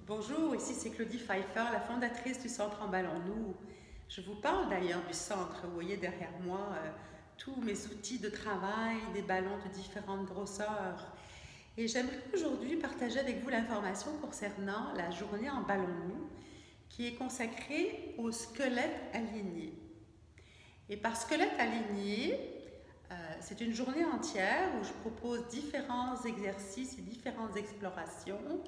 Bonjour, ici c'est Claudie Pfeiffer, la fondatrice du Centre Emballons-nous. Je vous parle d'ailleurs du centre. Vous voyez derrière moi tous mes outils de travail, des ballons de différentes grosseurs. Et j'aimerais aujourd'hui partager avec vous l'information concernant la journée Emballons-nous qui est consacrée au squelette aligné. Et par squelette aligné, c'est une journée entière où je propose différents exercices et différentes explorations,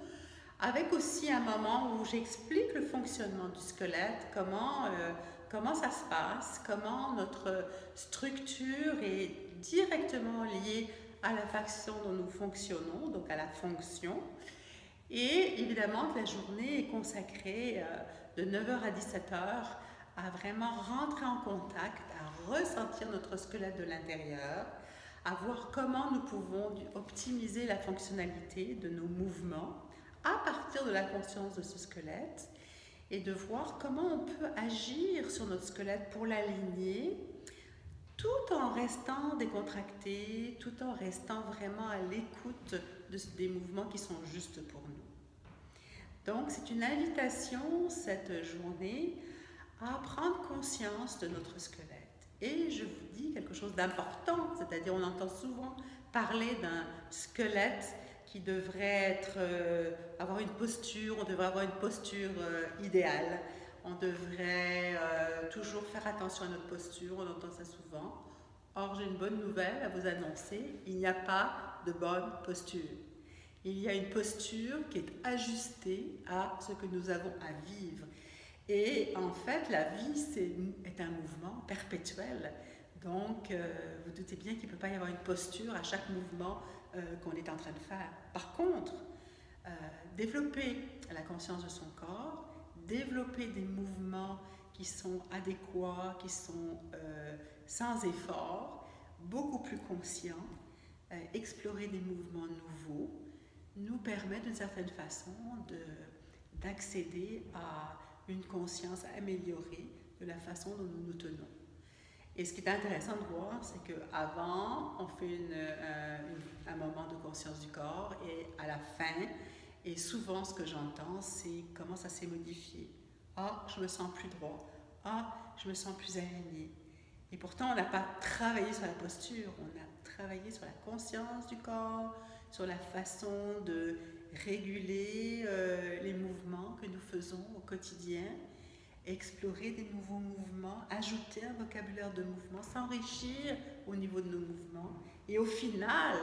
avec aussi un moment où j'explique le fonctionnement du squelette, comment ça se passe, comment notre structure est directement liée à la façon dont nous fonctionnons, donc à la fonction. Et évidemment que la journée est consacrée de 9h à 17h à vraiment rentrer en contact, à ressentir notre squelette de l'intérieur, à voir comment nous pouvons optimiser la fonctionnalité de nos mouvements à partir de la conscience de ce squelette et de voir comment on peut agir sur notre squelette pour l'aligner tout en restant décontracté, tout en restant vraiment à l'écoute des mouvements qui sont justes pour nous. Donc c'est une invitation cette journée à prendre conscience de notre squelette. Et je vous dis quelque chose d'important, c'est-à-dire on entend souvent parler d'un squelette qui devrait avoir une posture, on devrait avoir une posture idéale. On devrait toujours faire attention à notre posture, on entend ça souvent. Or, j'ai une bonne nouvelle à vous annoncer, il n'y a pas de bonne posture. Il y a une posture qui est ajustée à ce que nous avons à vivre. Et en fait, la vie est un mouvement perpétuel. Donc, vous doutez bien qu'il ne peut pas y avoir une posture à chaque mouvement qu'on est en train de faire. Par contre, développer la conscience de son corps, développer des mouvements qui sont adéquats, qui sont sans effort, beaucoup plus conscients, explorer des mouvements nouveaux, nous permet d'une certaine façon d'accéder à une conscience améliorée de la façon dont nous nous tenons. Et ce qui est intéressant de voir, c'est qu'avant, on fait un moment de conscience du corps et à la fin, et souvent ce que j'entends, c'est comment ça s'est modifié. Ah, je me sens plus droit. Ah, je me sens plus aligné. Et pourtant, on n'a pas travaillé sur la posture, on a travaillé sur la conscience du corps, sur la façon de réguler les mouvements que nous faisons au quotidien, explorer des nouveaux mouvements, ajouter un vocabulaire de mouvement, s'enrichir au niveau de nos mouvements. Et au final,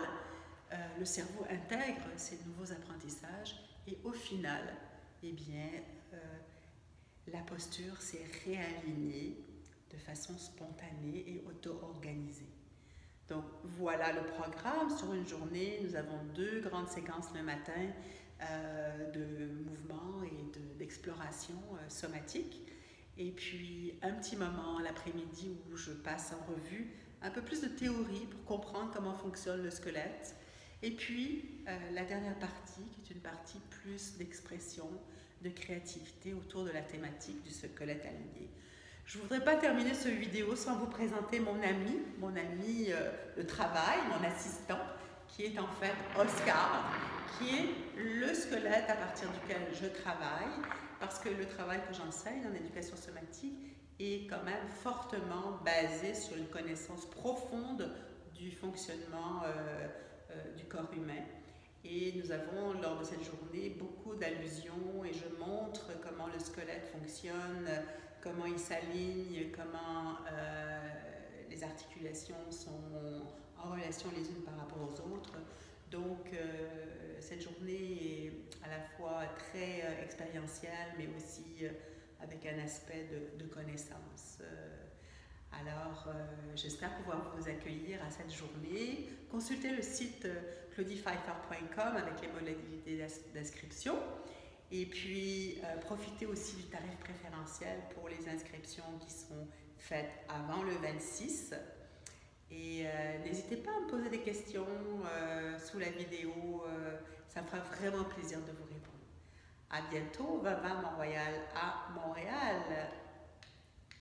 le cerveau intègre ces nouveaux apprentissages et au final, eh bien, la posture s'est réalignée de façon spontanée et auto-organisée. Donc voilà le programme. Sur une journée, nous avons 2 grandes séquences le matin de mouvements et d'exploration somatique. Et puis un petit moment l'après-midi où je passe en revue un peu plus de théorie pour comprendre comment fonctionne le squelette. Et puis la dernière partie qui est une partie plus d'expression, de créativité autour de la thématique du squelette aligné. Je ne voudrais pas terminer cette vidéo sans vous présenter mon ami de travail, mon assistant, qui est en fait Oscar, qui est le squelette à partir duquel je travaille, parce que le travail que j'enseigne en éducation somatique est quand même fortement basé sur une connaissance profonde du fonctionnement du corps humain. Et nous avons, lors de cette journée, beaucoup d'allusions et je montre comment le squelette fonctionne, comment il s'aligne, comment les articulations sont en relation les unes par rapport aux autres. Donc, cette journée est à la fois très expérientielle, mais aussi avec un aspect de connaissance. Alors, j'espère pouvoir vous accueillir à cette journée. Consultez le site claudiepfeiffer.com avec les modalités d'inscription. Et puis, profitez aussi du tarif préférentiel pour les inscriptions qui sont faites avant le 26. Et n'hésitez pas à me poser des questions sous la vidéo, ça me fera vraiment plaisir de vous répondre. À bientôt, Vava Mont-Royal à Montréal.